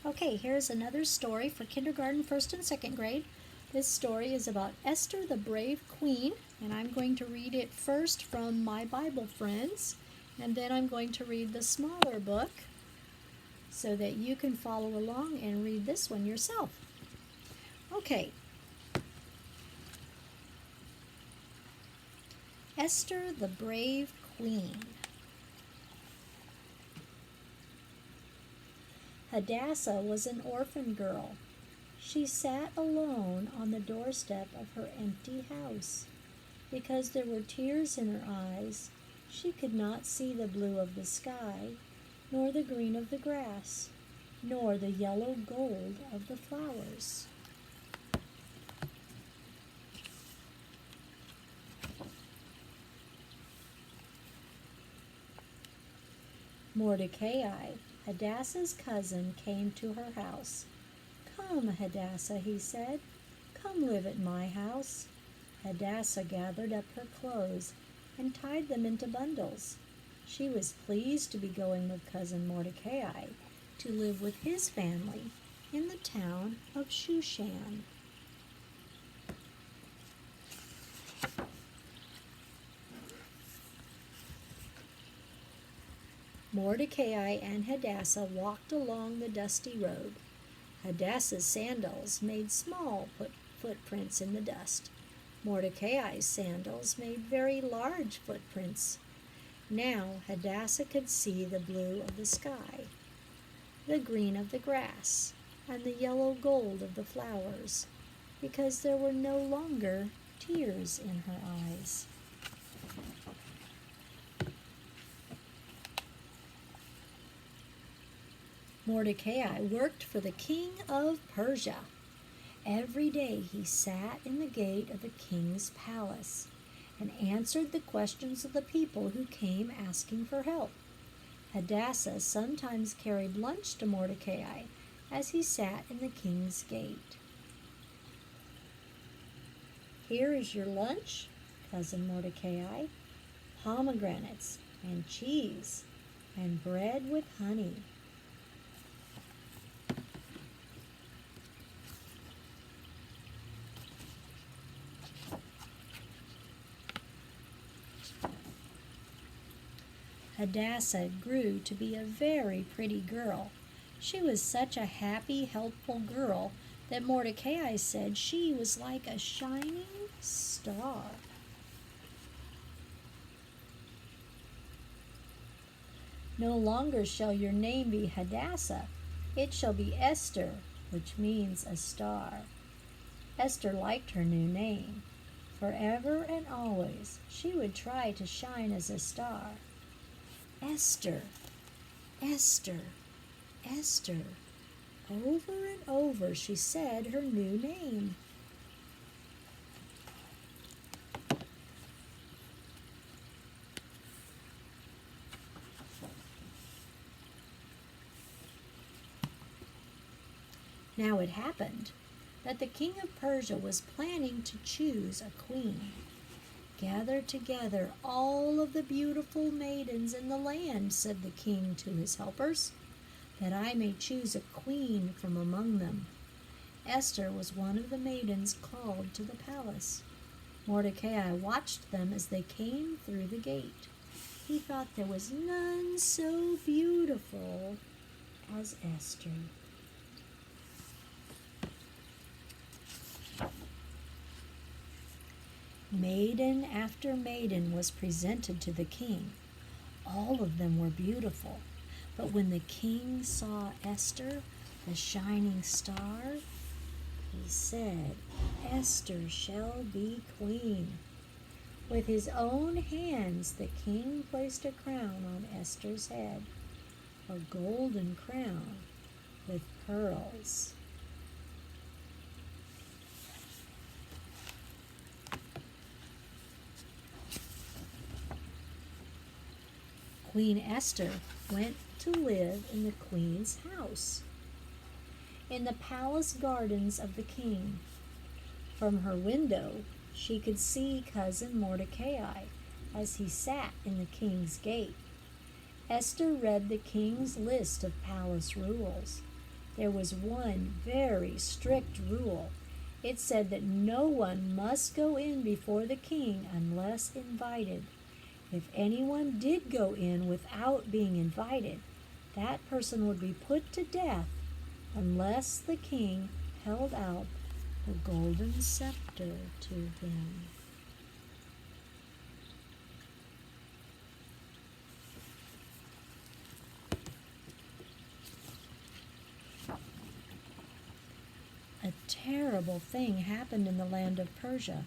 Okay, here's another story for kindergarten, first and second grade. This story is about Esther, the brave queen, and I'm going to read it first from my Bible friends, and then I'm going to read the smaller book so that you can follow along and read this one yourself. Okay, Esther, the brave queen. Hadassah was an orphan girl. She sat alone on the doorstep of her empty house. Because there were tears in her eyes, she could not see the blue of the sky, nor the green of the grass, nor the yellow gold of the flowers. Mordecai, Hadassah's cousin, came to her house. "Come, Hadassah," he said, "come live at my house." Hadassah gathered up her clothes and tied them into bundles. She was pleased to be going with cousin Mordecai to live with his family in the town of Shushan. Mordecai and Hadassah walked along the dusty road. Hadassah's sandals made small footprints in the dust. Mordecai's sandals made very large footprints. Now Hadassah could see the blue of the sky, the green of the grass, and the yellow gold of the flowers, because there were no longer tears in her eyes. Mordecai worked for the king of Persia. Every day he sat in the gate of the king's palace and answered the questions of the people who came asking for help. Hadassah sometimes carried lunch to Mordecai as he sat in the king's gate. "Here is your lunch, cousin Mordecai, pomegranates and cheese and bread with honey." Hadassah grew to be a very pretty girl. She was such a happy, helpful girl that Mordecai said she was like a shining star. "No longer shall your name be Hadassah, it shall be Esther, which means a star." Esther liked her new name. Forever and always she would try to shine as a star. Esther, Esther, Esther. Over and over she said her new name. Now it happened that the king of Persia was planning to choose a queen. "Gather together all of the beautiful maidens in the land," said the king to his helpers, "that I may choose a queen from among them." Esther was one of the maidens called to the palace. Mordecai watched them as they came through the gate. He thought there was none so beautiful as Esther. Maiden after maiden was presented to the king. All of them were beautiful, but when the king saw Esther, the shining star, he said, "Esther shall be queen." With his own hands, the king placed a crown on Esther's head, a golden crown with pearls. Queen Esther went to live in the queen's house, in the palace gardens of the king. From her window, she could see cousin Mordecai as he sat in the king's gate. Esther read the king's list of palace rules. there was one very strict rule. It said that no one must go in before the king unless invited. If anyone did go in without being invited, that person would be put to death unless the king held out the golden scepter to him. A terrible thing happened in the land of Persia.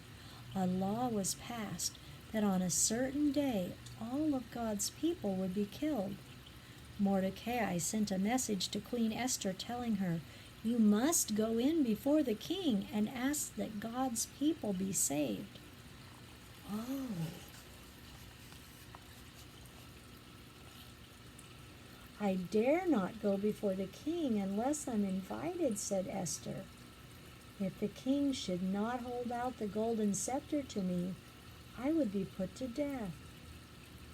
A law was passed that on a certain day all of God's people would be killed. Mordecai sent a message to Queen Esther telling her, "You must go in before the king and ask that God's people be saved." Oh. "I dare not go before the king unless I'm invited," said Esther. "If the king should not hold out the golden scepter to me, I would be put to death.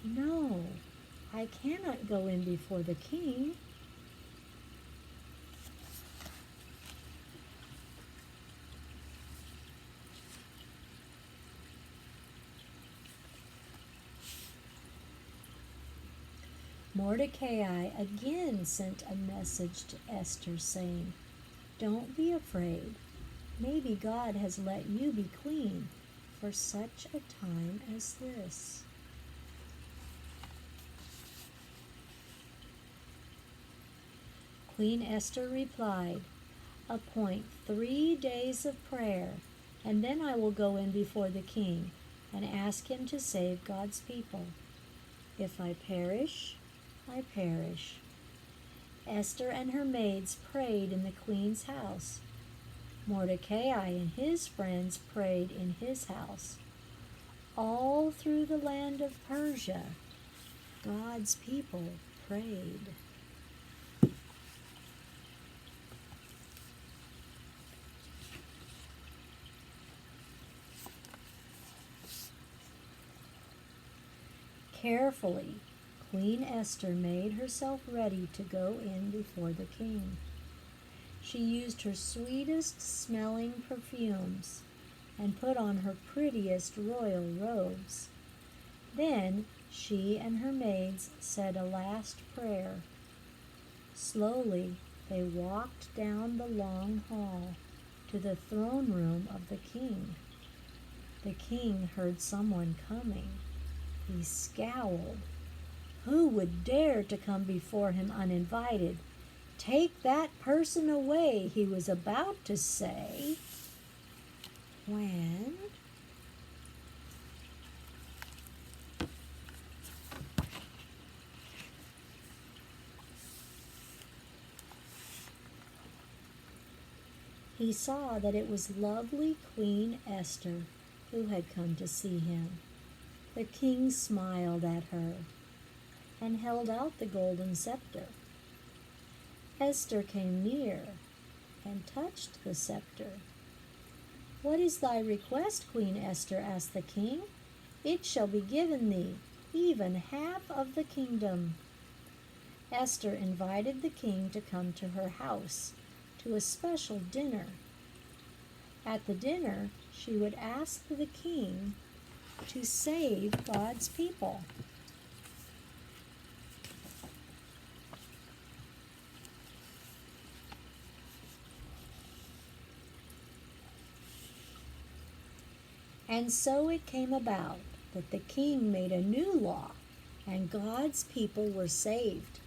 No, I cannot go in before the king." Mordecai again sent a message to Esther saying, "Don't be afraid. Maybe God has let you be queen for such a time as this." Queen Esther replied, "Appoint 3 days of prayer, and then I will go in before the king and ask him to save God's people. If I perish, I perish." Esther and her maids prayed in the queen's house. Mordecai and his friends prayed in his house. All through the land of Persia, God's people prayed. Carefully, Queen Esther made herself ready to go in before the king. She used her sweetest smelling perfumes and put on her prettiest royal robes. Then she and her maids said a last prayer. Slowly they walked down the long hall to the throne room of the king. The king heard someone coming. He scowled. Who would dare to come before him uninvited? "Take that person away," he was about to say, when he saw that it was lovely Queen Esther who had come to see him. The king smiled at her and held out the golden scepter. Esther came near and touched the scepter. "What is thy request, Queen Esther?" asked the king. "It shall be given thee, even half of the kingdom." Esther invited the king to come to her house to a special dinner. At the dinner, she would ask the king to save God's people. And so it came about that the king made a new law, and God's people were saved.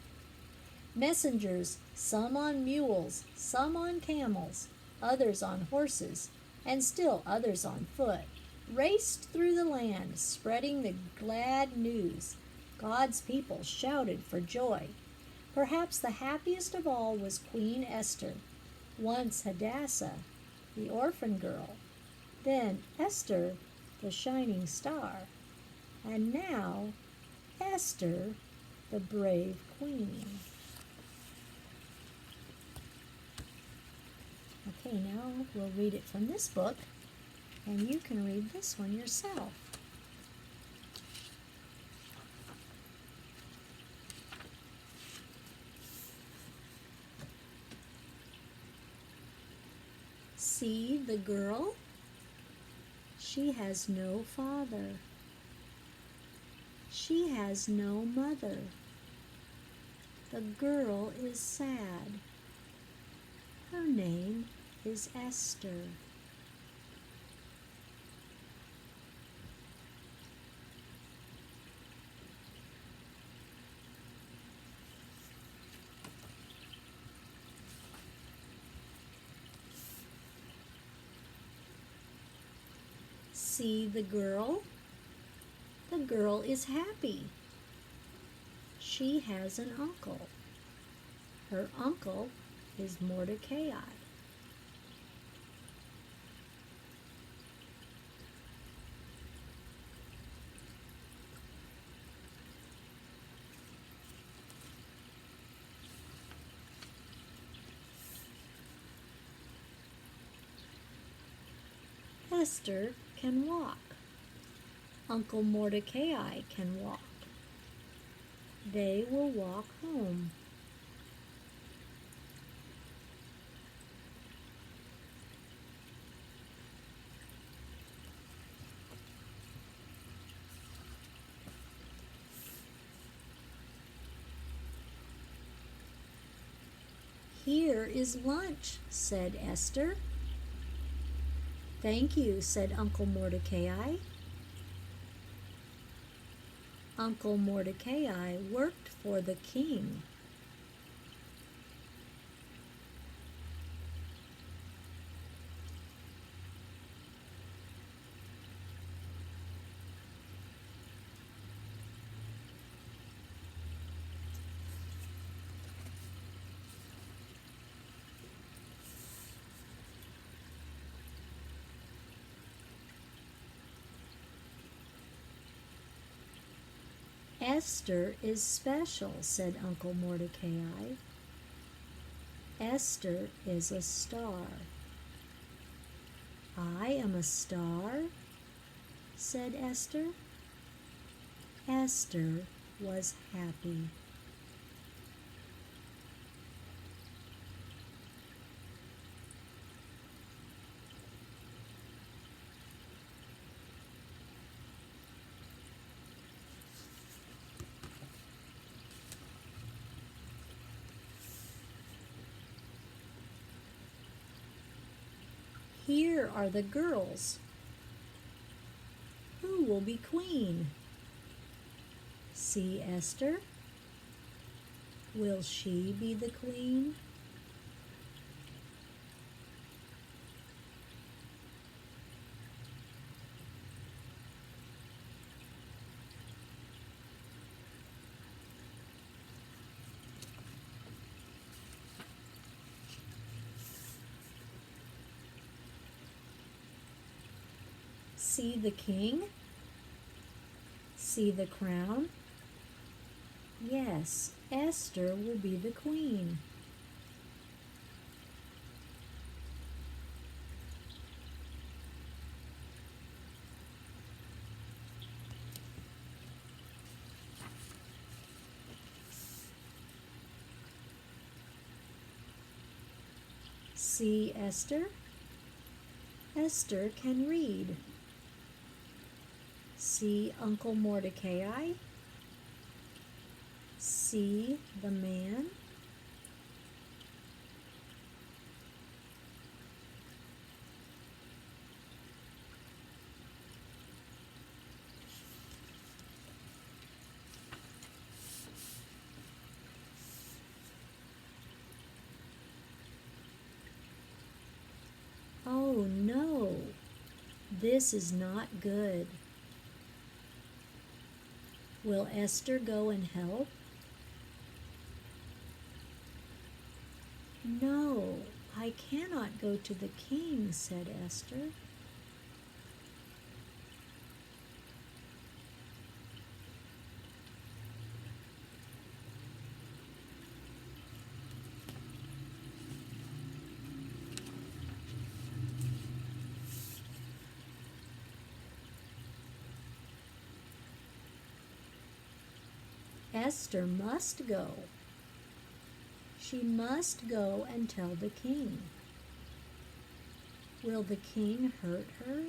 Messengers, some on mules, some on camels, others on horses, and still others on foot, raced through the land, spreading the glad news. God's people shouted for joy. Perhaps the happiest of all was Queen Esther, once Hadassah, the orphan girl, then Esther, the shining star, and now Esther, the brave queen. Okay, now we'll read it from this book, and you can read this one yourself. See the girl? She has no father. She has no mother. The girl is sad. Her name is Esther. See the girl? The girl is happy. She has an uncle. Her uncle is Mordecai. Esther can walk. Uncle Mordecai can walk. They will walk home. Here is lunch, said Esther. Thank you, said Uncle Mordecai. Uncle Mordecai worked for the king. Esther is special, said Uncle Mordecai. Esther is a star. I am a star, said Esther. Esther was happy. Here are the girls. Who will be queen? See Esther? Will she be the queen? See the king? See the crown? Yes, Esther will be the queen. See Esther? Esther can read. See Uncle Mordecai? See the man? Oh no, this is not good. Will Esther go and help? No, I cannot go to the king, said Esther. Esther must go. She must go and tell the king. Will the king hurt her?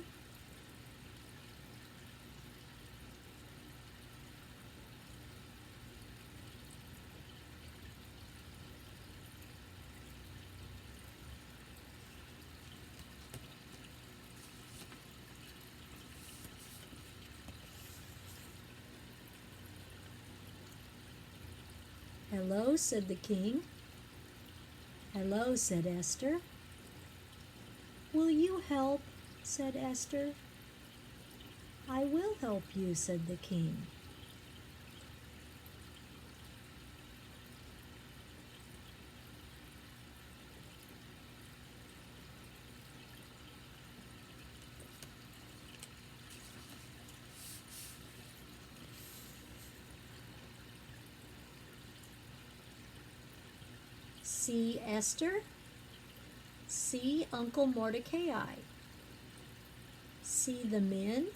Hello, said the king. Hello, said Esther. Will you help? Said Esther. I will help you, said the king. See Esther? See Uncle Mordecai. See the men?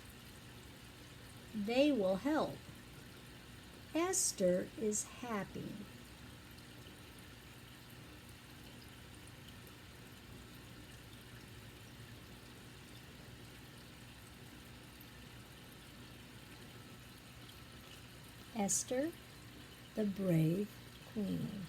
They will help. Esther is happy. Esther, the brave queen.